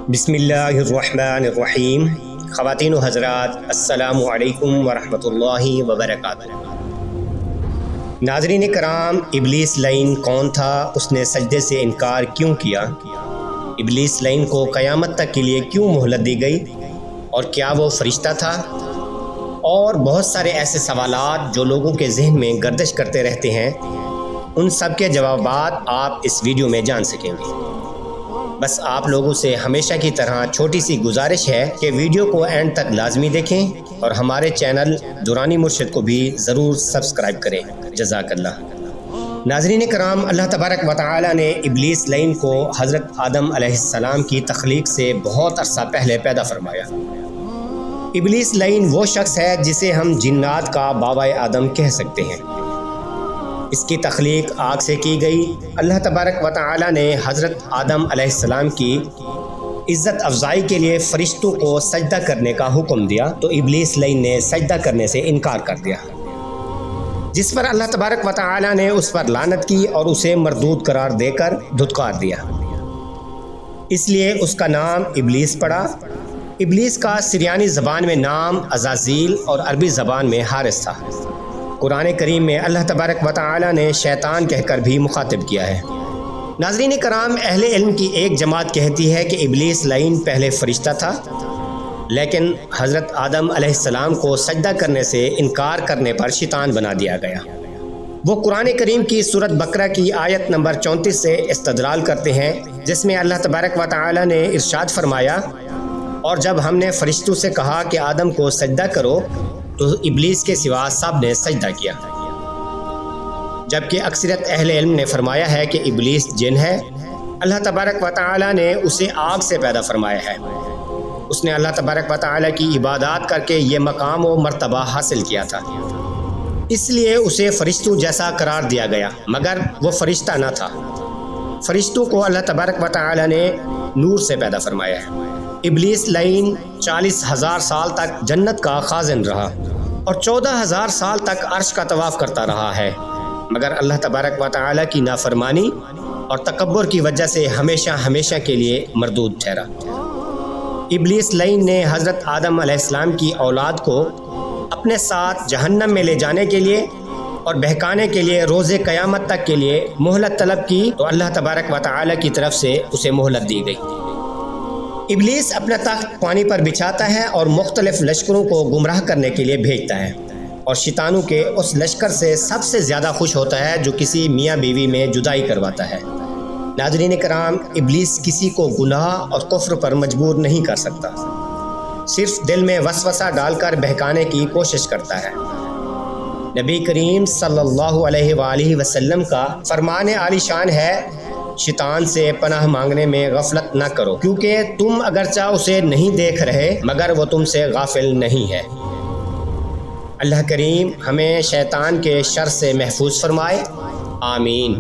بسم اللہ الرحمن الرحیم۔ خواتین و حضرات، السلام علیکم ورحمۃ اللہ وبرکاتہ۔ ناظرین کرام، ابلیس لعین کون تھا؟ اس نے سجدے سے انکار کیوں کیا؟ ابلیس لعین کو قیامت تک کے لیے کیوں مہلت دی گئی؟ اور کیا وہ فرشتہ تھا؟ اور بہت سارے ایسے سوالات جو لوگوں کے ذہن میں گردش کرتے رہتے ہیں، ان سب کے جوابات آپ اس ویڈیو میں جان سکیں گے۔ بس آپ لوگوں سے ہمیشہ کی طرح چھوٹی سی گزارش ہے کہ ویڈیو کو اینڈ تک لازمی دیکھیں اور ہمارے چینل دورانی مرشد کو بھی ضرور سبسکرائب کریں۔ جزاک اللہ۔ ناظرین کرام، اللہ تبارک و تعالی نے ابلیس لعین کو حضرت آدم علیہ السلام کی تخلیق سے بہت عرصہ پہلے پیدا فرمایا۔ ابلیس لعین وہ شخص ہے جسے ہم جنات کا بابا آدم کہہ سکتے ہیں۔ اس کی تخلیق آگ سے کی گئی۔ اللہ تبارک و تعالی نے حضرت آدم علیہ السلام کی عزت افزائی کے لیے فرشتوں کو سجدہ کرنے کا حکم دیا، تو ابلیس لعین نے سجدہ کرنے سے انکار کر دیا، جس پر اللہ تبارک و تعالی نے اس پر لعنت کی اور اسے مردود قرار دے کر دھتکار دیا۔ اس لیے اس کا نام ابلیس پڑا۔ ابلیس کا سریانی زبان میں نام عزازیل اور عربی زبان میں حارس تھا۔ قرآن کریم میں اللہ تبارک و تعالی نے شیطان کہہ کر بھی مخاطب کیا ہے۔ ناظرین کرام، اہل علم کی ایک جماعت کہتی ہے کہ ابلیس لعین پہلے فرشتہ تھا، لیکن حضرت آدم علیہ السلام کو سجدہ کرنے سے انکار کرنے پر شیطان بنا دیا گیا۔ وہ قرآن کریم کی سورۃ بقرہ کی آیت نمبر 34 سے استدلال کرتے ہیں، جس میں اللہ تبارک و تعالی نے ارشاد فرمایا، اور جب ہم نے فرشتوں سے کہا کہ آدم کو سجدہ کرو تو ابلیس کے سوا سب نے سجدہ کیا، جبکہ اکثریت اہل علم نے فرمایا ہے کہ ابلیس جن ہے۔ اللہ تبارک و تعالی نے اسے آگ سے پیدا فرمایا ہے۔ اس نے اللہ تبارک و تعالی کی عبادات کر کے یہ مقام و مرتبہ حاصل کیا تھا، اس لیے اسے فرشتوں جیسا قرار دیا گیا، مگر وہ فرشتہ نہ تھا۔ فرشتوں کو اللہ تبارک و تعالی نے نور سے پیدا فرمایا ہے۔ ابلیس لعین 40,000 سال تک جنت کا خازن رہا اور 14,000 سال تک عرش کا طواف کرتا رہا ہے، مگر اللہ تبارک و تعالی کی نافرمانی اور تکبر کی وجہ سے ہمیشہ ہمیشہ کے لیے مردود ٹھہرا۔ ابلیس لعین نے حضرت آدم علیہ السلام کی اولاد کو اپنے ساتھ جہنم میں لے جانے کے لیے اور بہکانے کے لیے روز قیامت تک کے لیے مہلت طلب کی، تو اللہ تبارک و تعالی کی طرف سے اسے مہلت دی گئی۔ ابلیس اپنا تخت پانی پر بچھاتا ہے اور مختلف لشکروں کو گمراہ کرنے کے لیے بھیجتا ہے، اور شیطانوں کے اس لشکر سے سب سے زیادہ خوش ہوتا ہے جو کسی میاں بیوی میں جدائی کرواتا ہے۔ ناظرین کرام، ابلیس کسی کو گناہ اور کفر پر مجبور نہیں کر سکتا، صرف دل میں وسوسہ ڈال کر بہکانے کی کوشش کرتا ہے۔ نبی کریم صلی اللہ علیہ وآلہ وسلم کا فرمان عالی شان ہے، شیطان سے پناہ مانگنے میں غفلت نہ کرو، کیونکہ تم اگرچہ اسے نہیں دیکھ رہے مگر وہ تم سے غافل نہیں ہے۔ اللہ کریم ہمیں شیطان کے شر سے محفوظ فرمائے، آمین۔